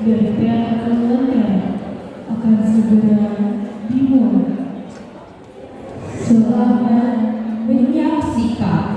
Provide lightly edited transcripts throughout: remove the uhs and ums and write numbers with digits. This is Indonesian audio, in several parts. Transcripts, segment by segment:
dari pihak keluarga akan segera dimulai. Selamat menyaksikan.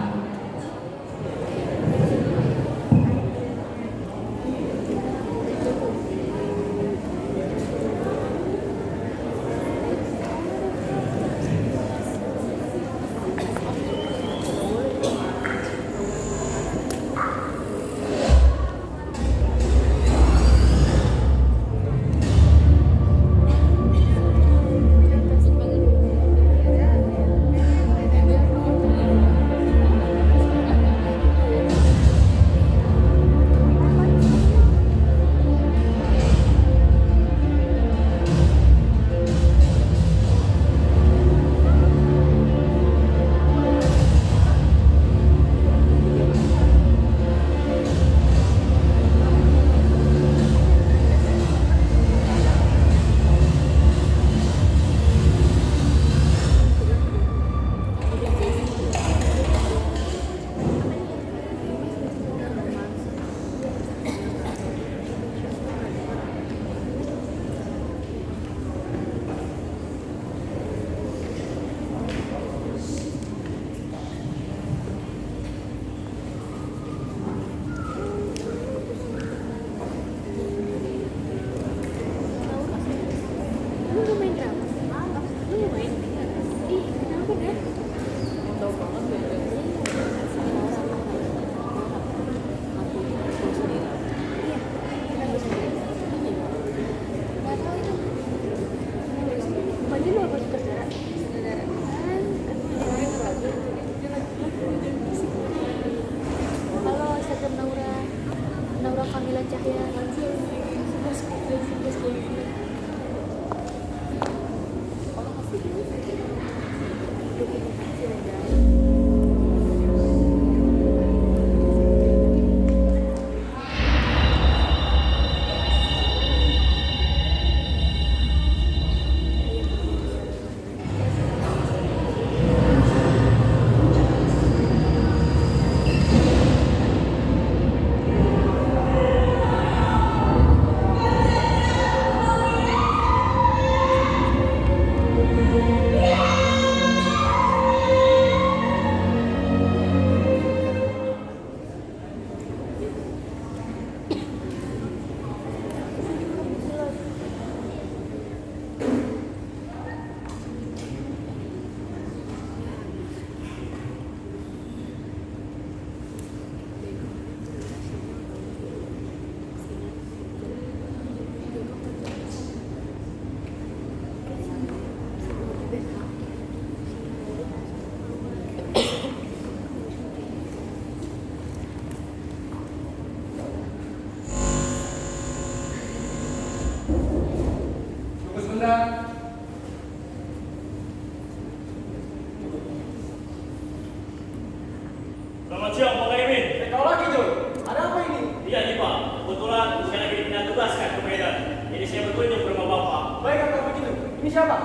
Selamat siang, Pak Kaimin. Kau lagi, Jul? Ada apa ini? Iya nih, Pak. Kebetulan saya lagi dipindah tugas kan ke Medan. Jadi saya berkunjung ke rumah Bapak. Baik, kalau begitu. Ini siapa?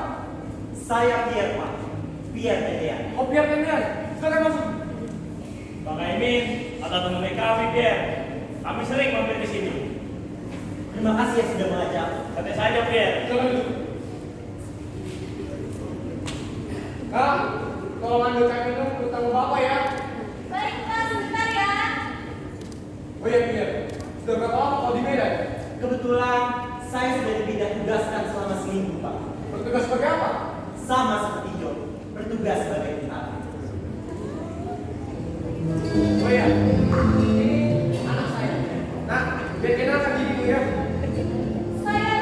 Saya Pierre, Pak. Pierre Median. Oh, Pierre Pendian. Silakan masuk. Pak Kaimin, atas menemui kami, Pierre. Kami sering mampir di sini. Terima kasih yang sudah mengajak. Santai saja, Pierre. Silakan duduk. Kak, tolong ambil kain minum untuk tamu Bapak ya. Baik, Pak, sebentar ya. Oh iya, Pierre. Sudah berapa lama kau di Medan? Kebetulan saya sudah dipindah tugaskan selama seminggu, Pak. Bertugas sebagai apa? Sama seperti John, bertugas sebagai tentara. Oh iya, ini anak saya. Nah, biar kenalkan dirimu ya. Saya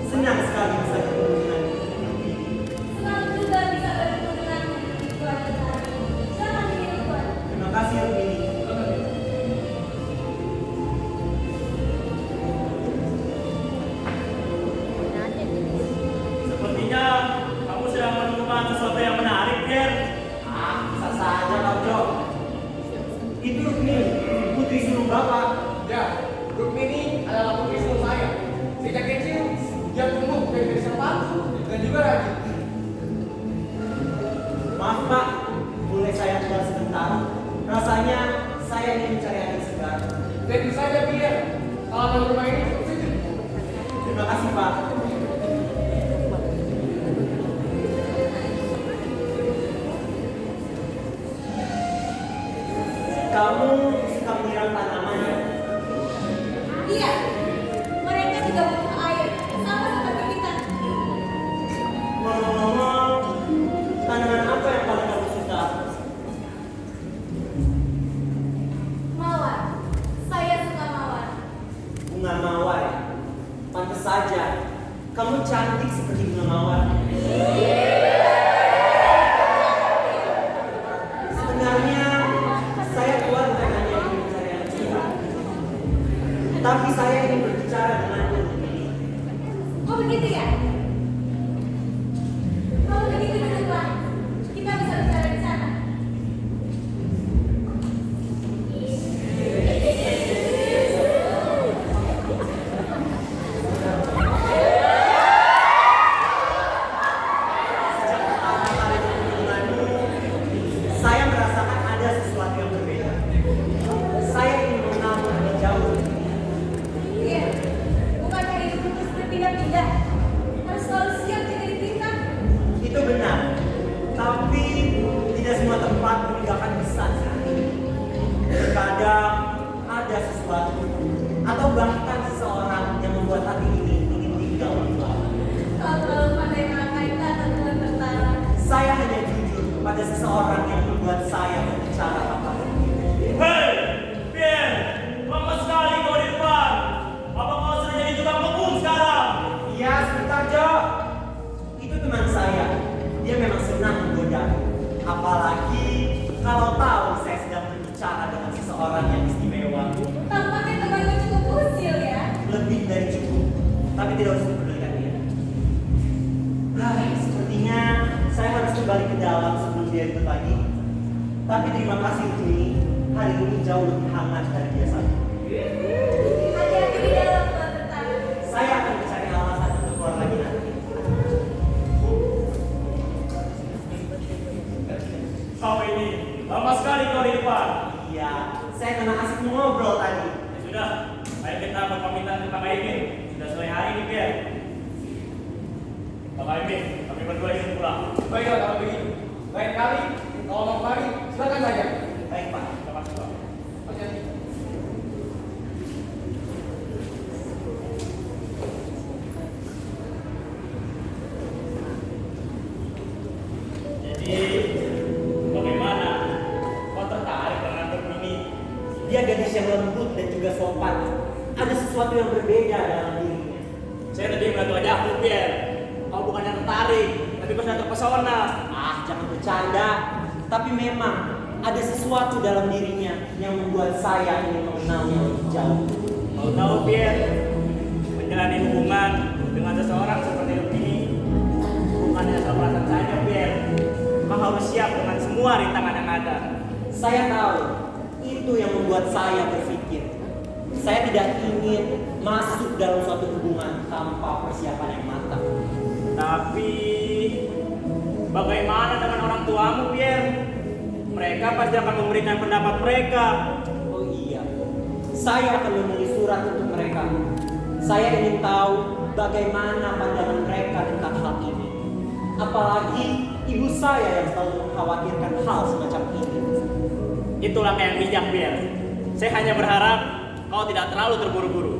Senang sekali bisa bertemu dengan senang juga bisa bertemu dengan keluarga saya. Silakan diminum, Tuan. Terima kasih, Rukmini. Sepertinya kamu sedang menemukan sesuatu yang menarik, Pierre. Bisa saja, Kak Jo. Itu Rukmini, putri sulung Bapak. Ya, Rukmini adalah putri kasih, Pak. Kamu suka menyiram tanaman ya? Iya, mereka juga butuh air, sama seperti kita. Ngomong-ngomong, tanaman apa yang paling kamu suka? Mawar, saya suka mawar. Bunga mawar. Pantas saja, kamu cantik seperti bunga mawar. Sebenarnya saya keluar bukan hanya ingin mencari anak cinta, tapi saya ingin berbicara denganmu. Oh begitu ya? Kalau begitu duduklah, kita bisa bicara di sana. Sejak pertama kali bertemu denganmu, saya merasakan ada sesuatu yang berbeda. Saya ingin mengenalmu lebih jauh. Iya, bukankah hidup itu berpindah-pindah? Harus selalu siap jika diperintah. Itu benar, tapi tidak semua tempat meninggalkan kesan saat ini. Terkadang ada sesuatu atau bahkan seseorang yang membuat hati ini ingin tinggal lebih lama. Kau terlalu pandai merangkai kata Tuhan bertara. Saya hanya jujur kepada seseorang yang membuat saya berbicara apapun. Hei, Pierre, lama sekali kau di depan. Apa kau sudah jadi tukang kebun sekarang? Iya, sebentar Jo. Itu teman saya. Dia memang senang menggoda. Apalagi kalau tahu saya sedang berbicara dengan seseorang yang istimewa. Tampaknya temanmu cukup usil ya. Lebih dari cukup. Tapi tidak usah dipedulikan dia. Sepertinya saya harus kembali ke dalam sebelum dia ikut lagi. Tapi terima kasih untuk ini. Hari ini jauh lebih hangat dari biasanya. Hati-hati di dalam Tuhan bertara. Saya akan mencari alasan untuk keluar lagi nanti. Kau ini, lama sekali kau di depan. Iya, saya kena asik ngobrol tadi. Ya sudah, ayo kita berpamitan ke Pak Imin. Sudah selesai hari ini, Pierre. Pak Imin, kami berdua ingin pulang. Baiklah kalau begitu. Baik kali, kalau mau kembali, silakan saja. Baik Pak. Terima kasih, Pak. Hati-hati. Jadi, bagaimana? Kau tertarik dengan anak ini? Dia gadis yang lembut dan juga sopan. Ada sesuatu yang berbeda dalam dirinya. Saya tadi melihat wajahmu, Pierre. Kau bukannya tertarik, tapi kau sudah terpesona. Jangan bercanda. Tapi memang ada sesuatu dalam dirinya yang membuat saya ingin mengenalnya lebih jauh. Kau tahu, Pierre, menjalani hubungan dengan seseorang seperti ini bukannya asal perasaan saja, Pierre. Kau harus siap dengan semua rintangan yang ada. Saya tahu itu yang membuat saya berpikir. Saya tidak ingin masuk dalam suatu hubungan tanpa persiapan yang matang. Tapi bagaimana dengan orang tuamu, Pierre? Mereka pasti akan memberikan pendapat mereka. Oh iya, saya akan menulis surat untuk mereka. Saya ingin tahu bagaimana pandangan mereka tentang hal ini. Apalagi ibu saya yang selalu mengkhawatirkan hal semacam ini. Itulah yang bijak, Pierre. Saya hanya berharap kau tidak terlalu terburu-buru.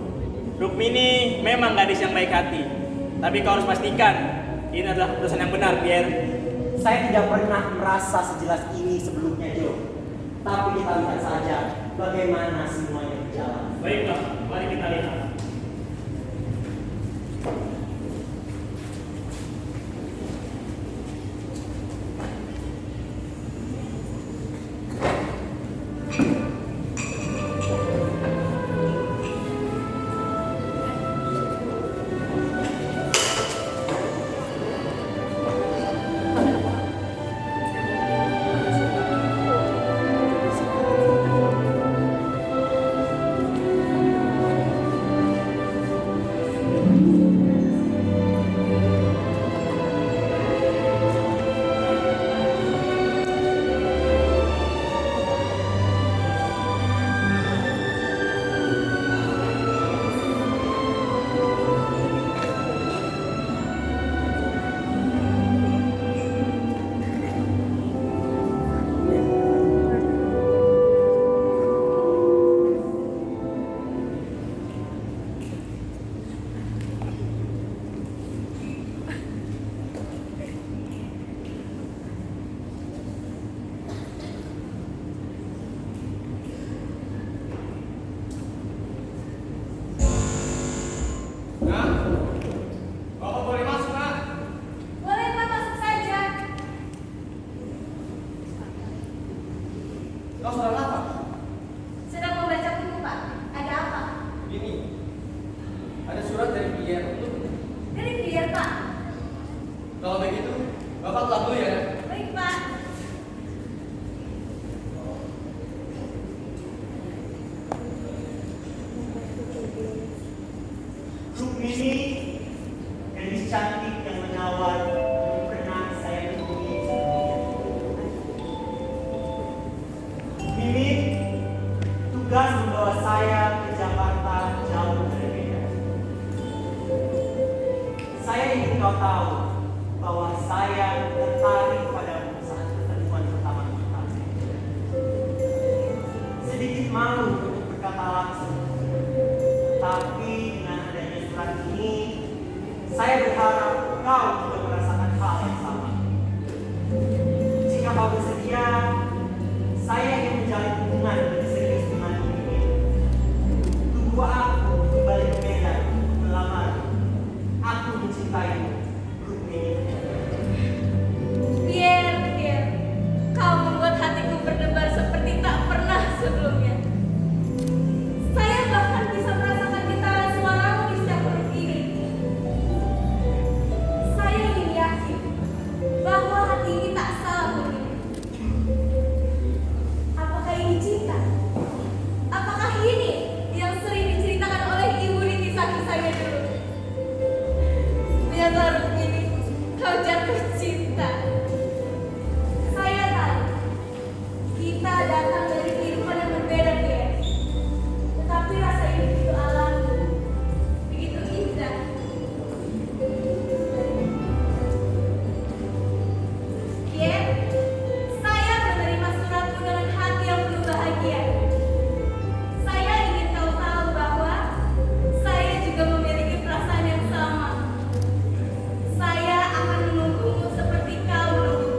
Rukmini memang gadis yang baik hati. Tapi kau harus pastikan ini adalah keputusan yang benar, Pierre. Saya tidak pernah merasa sejelas ini sebelumnya, Jo. Tapi kita lihat saja bagaimana semuanya berjalan. Baiklah, mari kita lihat. Ada surat dari Pierre untuk. Dari Pierre, Pak. Kalau begitu, Bapak keluar dulu ya. Baik, Pak. Rukmini, gadis cantik yang menawan, pernah saya temui sebelumnya. Mimi, tugas membawa saya ke Jakarta jauh berbeda. Saya ingin kau tahu bahwa saya tertarik padamu saat pertemuan pertama kita. Sedikit malu untuk berkata langsung, tapi dengan adanya surat ini, saya berharap kau juga merasakan hal yang sama. Jika kau bersedia, saya ingin menjalin hubungan lebih serius dengan ini. Tunggu aku kembali ke Medan melamar. Aku mencintaimu, Rukmini. Pierre, kau membuat hatiku berdebar seperti tak pernah sebelumnya. Saya bahkan bisa merasakan getaran suaramu di setiap huruf ini. Saya ingin yakin bahwa hati ini tak salah memilih. Apakah ini cinta? Apakah ini yang sering diceritakan oleh ibu di kisah-kisahnya dulu? Biarlah Rukmini, kau jatuh cinta. Saya tahu kita datang dari kehidupan yang berbeda, Pierre. Tetapi rasa ini begitu alami, begitu indah. Pierre, saya menerima suratmu dengan hati yang penuh bahagia. Saya ingin kau tahu bahwa saya juga memiliki perasaan yang sama. Saya akan menunggumu seperti kau menungguku.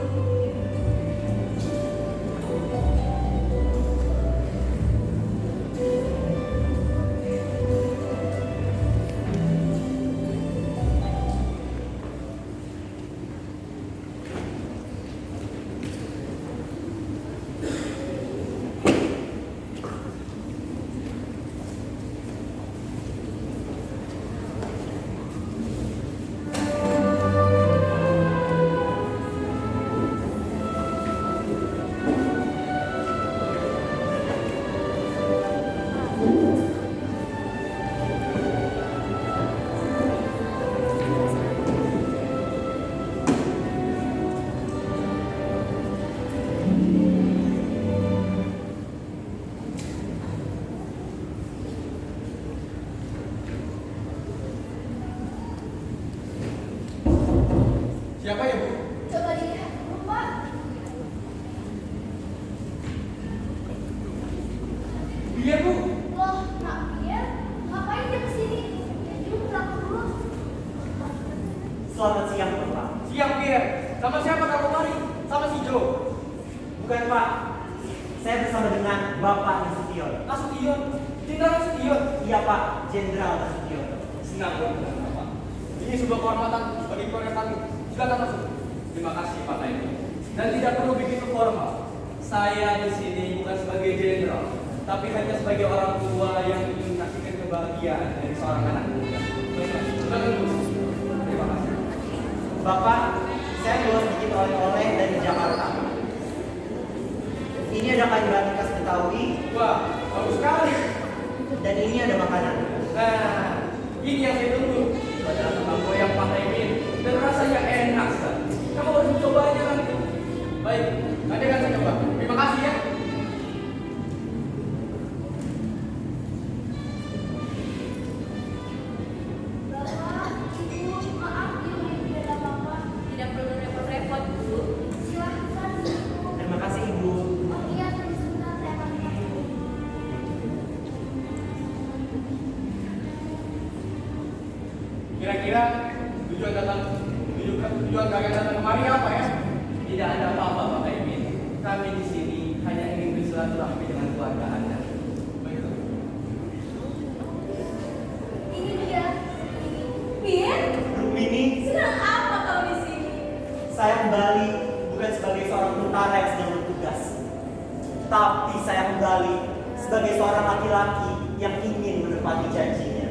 Siapa ya, Bu? Coba dilihat dulu, Pak. Pierre, Bu. Loh, Nak Pierre, ngapain dia kesini? Dia pulang dulu. Selamat siang, Bapak. Siang, Pierre. Sama siapa kamu kemari? Sama si Joe. Bukan, Pak. Saya bersama dengan Bapak Nasution. Nasution. Jenderal Nasution. Iya, Pak. Jenderal Nasution. Senang bertemu, Bapak. Ini sebuah kehormatan bagi keluarga kami. Silakan masuk. Terima kasih, Pak Taimi. Dan tidak perlu begitu formal. Saya di sini bukan sebagai jenderal, tapi hanya sebagai orang tua yang ingin menyaksikan kebahagiaan dari seorang anak muda. Silakan, Bu. Terima kasih. Bapak, saya bawa sedikit oleh-oleh dari Jakarta. Ini ada kain batik khas Betawi, Wah, bagus sekali. dan ini ada makanan. Nah, ini yang saya tunggu. Itu adalah kembang goyang Pak Taimin. Dan rasanya enak sekali. Kamu harus mencobanya nanti. Baik, nanti akan saya coba. Terima kasih ya. Bapak, Ibu, maaf Ibu tidak ada apa-apa. Tidak perlu repot-repot, Bu. Silahkan, Ibu. Terima kasih, Ibu. Oh iya, tunggu sebentar, saya akan minum. Kira-kira tujuan kalian datang kemari apa ya? Tidak ada apa-apa Pak Taimin. Kami di sini hanya ingin bersilaturahmi dengan keluarga Anda. Baik. Ini dia. Pierre, Rukmini, sedang apa kau di sini? saya kembali bukan sebagai seorang tentara yang sedang bertugas, tapi saya kembali sebagai seorang laki-laki yang ingin menepati janjinya.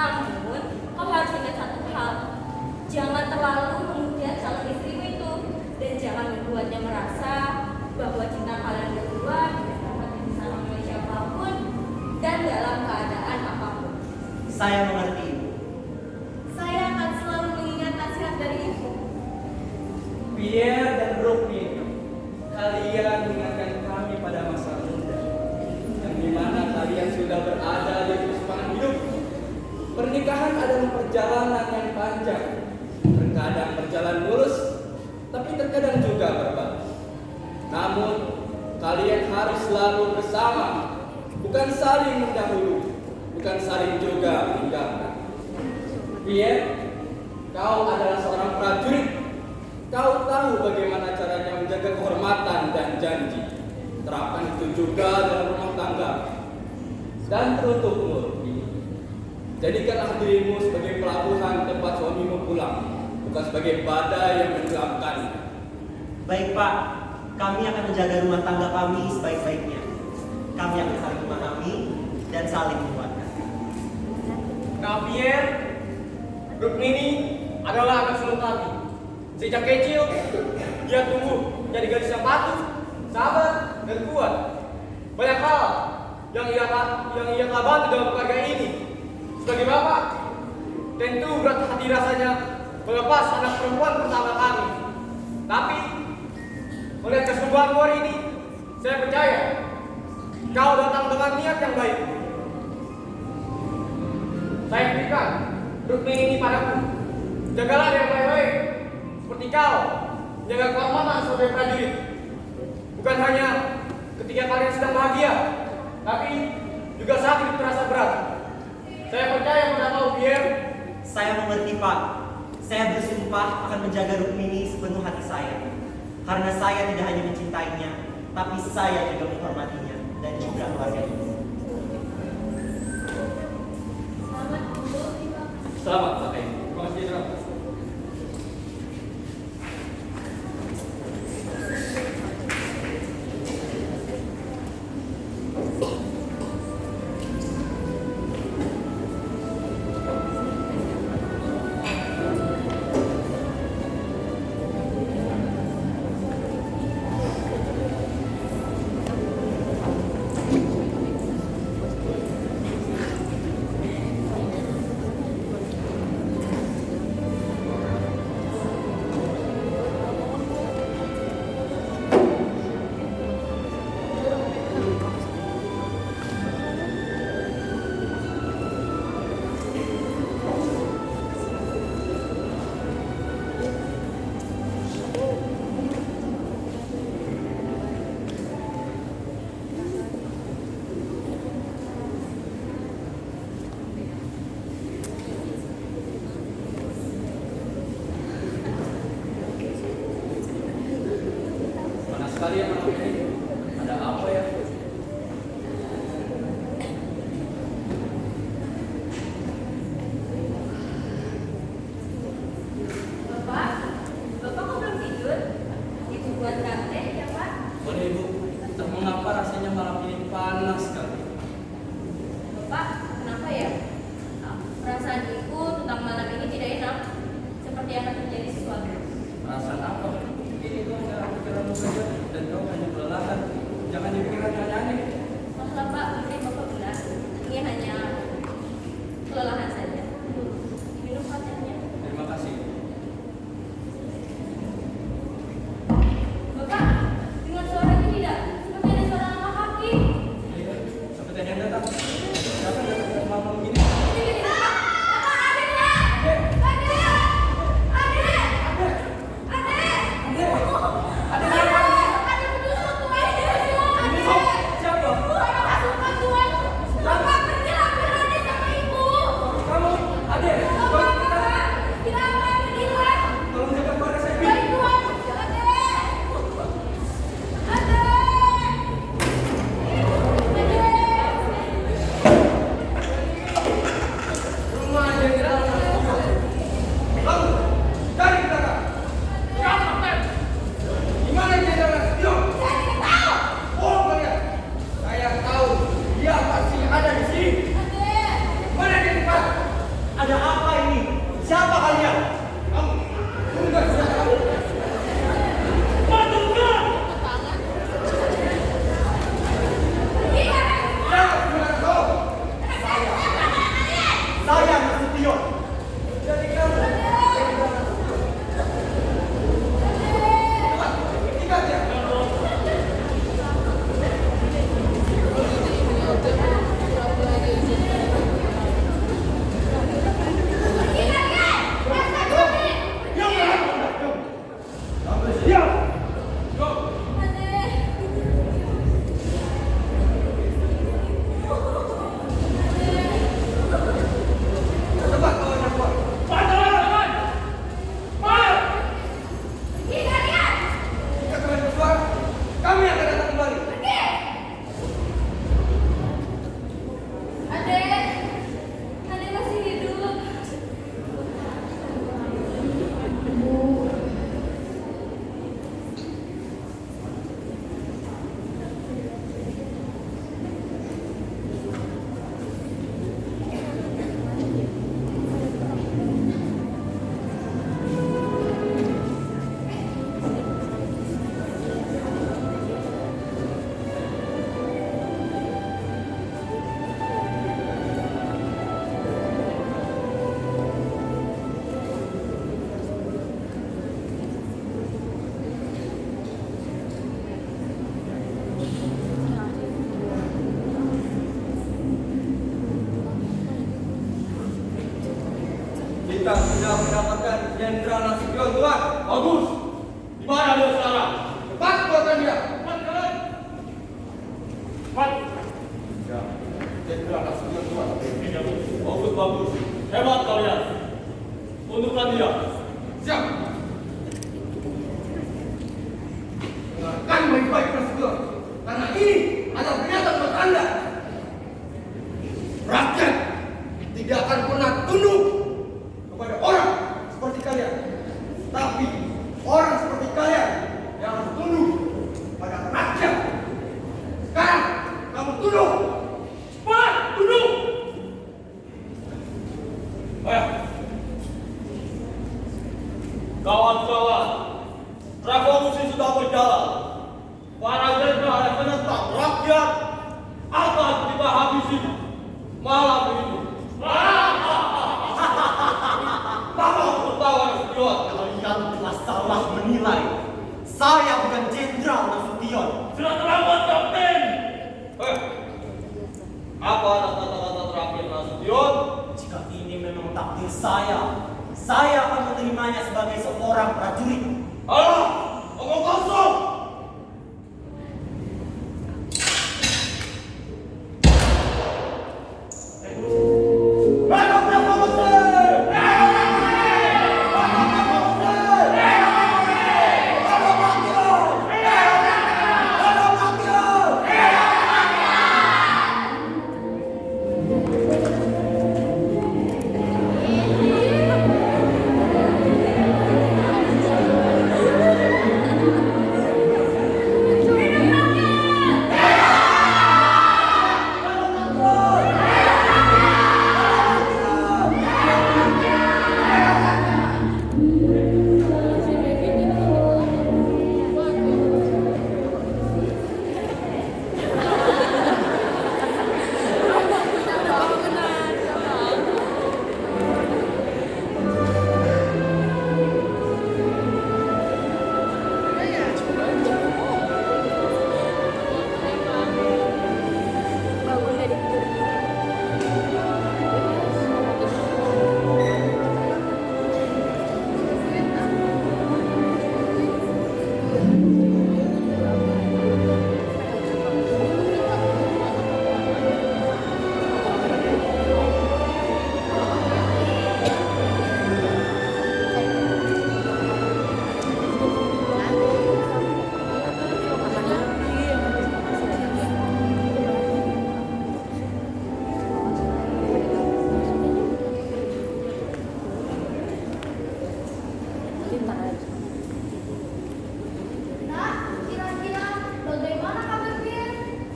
Namun, kau harus ingat satu hal. Jangan terlalu memuja calon istrimu itu. Dan jangan membuatnya merasa bahwa cinta kalian berdua tidak dapat dipisahkan oleh siapapun dan dalam keadaan apapun. Saya mengerti, Ibu. Saya akan selalu mengingat nasihat dari ibu. Pierre dan Rukmini, kalian mengingatkan kami pada masa muda, yang dimana kalian sudah berada di persimpangan hidup. Pernikahan adalah perjalanan yang panjang, terkadang berjalan mulus, tapi terkadang juga berbalik. Namun, kalian harus selalu bersama, bukan saling mendahului, bukan saling juga meninggalkan. Pierre, kau adalah seorang prajurit. Kau tahu bagaimana caranya menjaga kehormatan dan janji. Terapkan itu juga dalam rumah tangga. Dan teruntukmu, jadikanlah dirimu sebagai pelabuhan tempat suamimu pulang, bukan sebagai badai yang menenggelamkan. Baik Pak, kami akan menjaga rumah tangga kami sebaik-baiknya. Kami akan saling memahami dan saling menguatkan. Nah, Pierre, Rukmini adalah anak sulung kami. Sejak kecil, dia tumbuh jadi gadis yang patuh, sabar, dan kuat. Banyak hal yang ia bantu dalam keluarga ini. Sebagai bapak, tentu berat hati rasanya melepas anak perempuan pertama kami. Tapi, melihat kesungguhan luar ini, saya percaya kau datang dengan niat yang baik. Saya berikan Rukmini ini padaku. Jagalah dia baik-baik, seperti kau jaga kehormatan sebagai prajurit. Bukan hanya ketika kalian sedang bahagia, tapi juga saat itu terasa berat. Saya percaya pada kau, Pierre. Saya mengerti Pak. Saya bersumpah akan menjaga Rukmini sepenuh hati saya. Karena saya tidak hanya mencintainya, tapi saya juga menghormatinya dan juga keluarganya. Selamat, Pak. Terima kasih, selamat. Kalian malam ini ada apa ya? Bapak kok belum tidur? Ibu buat teh ya Pak? Boleh Ibu, entah mengapa rasanya malam ini panas sekali. Bapak, kenapa ya? Perasaan ibu tentang malam ini tidak enak, seperti akan terjadi sesuatu. Perasaan apa? Ini kau hanya pikiranmu saja dan kau hanya kelelahan. Jangan dipikirkan aneh-aneh. Masalah Pak, mungkin Bapak benar. Ini hanya kelelahan saja. Minum patahnya. Terima kasih. Bapak, dengan suara ini tidak seperti ada suara nama hakim. Iya, seperti ada yang datang. Siapa yang datang ke malam ini? Jenderal Nasution, Tuan. Bagus. Di mana dia sekarang? Cepat keluarkan dia. Cepat kalian. Cepat. Ya, Jenderal Nasution, Tuan. Bagus, bagus. Hebat kalian. Tundukkan dia. Siap. Dengarkan baik-baik Nasution. Karena ini adalah pernyataan buat Anda. Rakyat tidak akan pernah tunduk kepada orang seperti kalian. Tapi orang seperti kalian yang harus tunduk pada rakyat. Sekarang kamu tunduk. Cepat tunduk. Ayo. Kawan-kawan, revolusi sudah berjalan. Para jenderal yang menentang rakyat akan kita habisi malam ini. Kamu tertawa Nasution. Kalian telah salah menilai. Saya bukan Jenderal Nasution. Sudah terlambat, Kapten. Apa kata-kata terakhir Nasution? Jika ini memang takdir saya akan menerimanya sebagai seorang prajurit. Alah, omong kosong.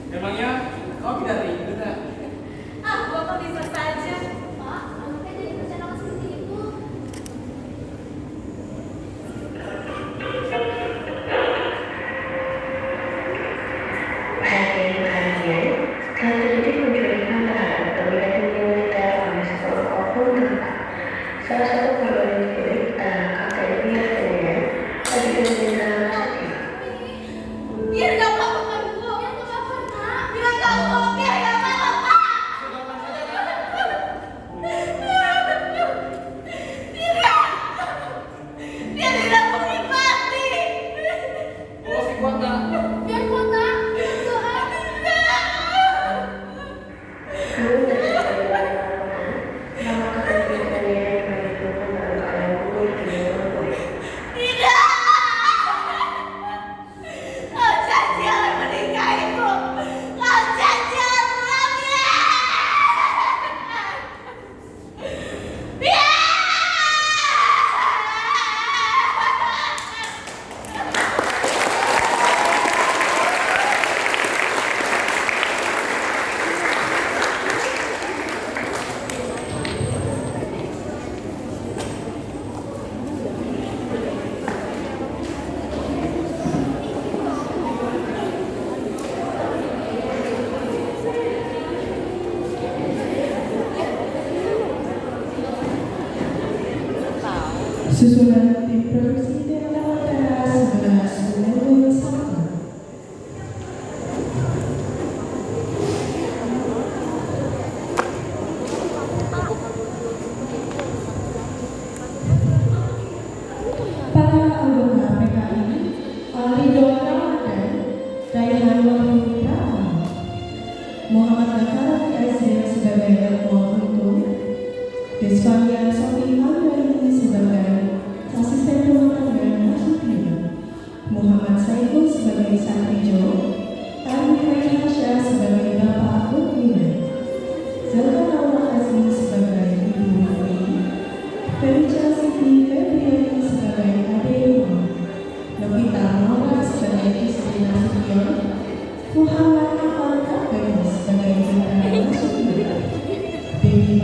Emangnya kau tidak rindu, Nak? Bapak bisa saja. Pak, anaknya jadi bercanda seperti itu. Perhatian perhatian, telah terjadi penculikan terhadap perwira tinggi militer oleh sebuah oknum tempat. Salah satu korban diculik adalah Kapten Pierre Ferdinand, Ajudan Jenderal Nasution. Biar gak apa-apa, biar gak apa-apa, Nak. Biar gak apa-apa, biar gak apa-apa. Biar tidak menikmati. Kau masih kuat, Nak? Biar kuat, Nak. Doa. Namun dari sekali laporan, nama Kapten Pierre Ferdinand yang ditemukan dalam keadaan gugur di luar boleh. Tidak. Kau janji akan menikahiku. Kau janji akan mengambil. Biar. Susulan tim produksi dan lawan teras 11 1.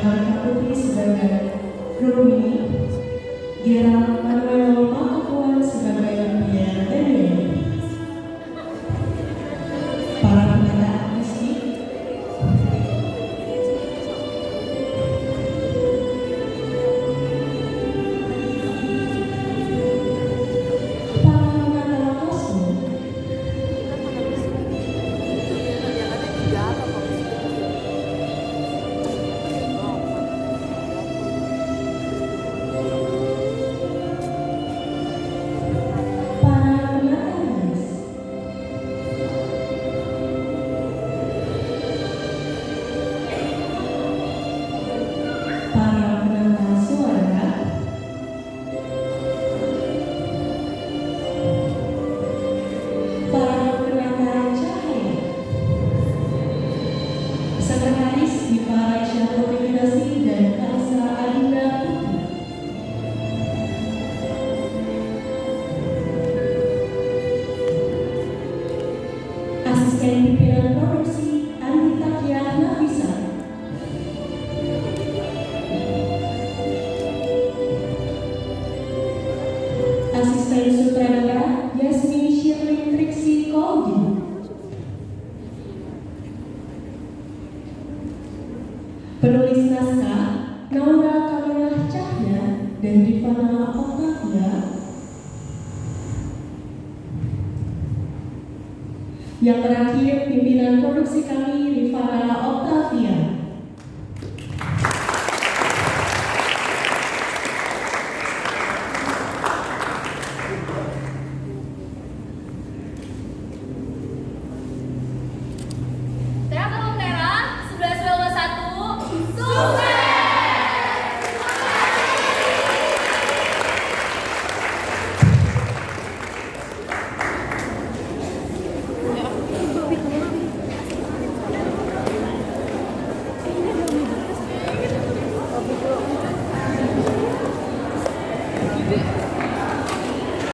Alika Putri sebagai Rukmini, Gerald Manuel Makapuan sebagai Pierre Daniel. Para penanda artistik, para penanda kostum, para penata rias, para penata suara, para penata cahaya, sekretaris Dipa Raisya Koordinasi dan Kalsa Adinda Putri, asisten pimpinan produksi Andi Takia Nafisa, asisten sutradara Yasmin Shirley Triksi Koldi, penulis naskah Naura Kamilah Cahya dan Rifana Octavia, yang terakhir pimpinan produksi kami Rifana Octavia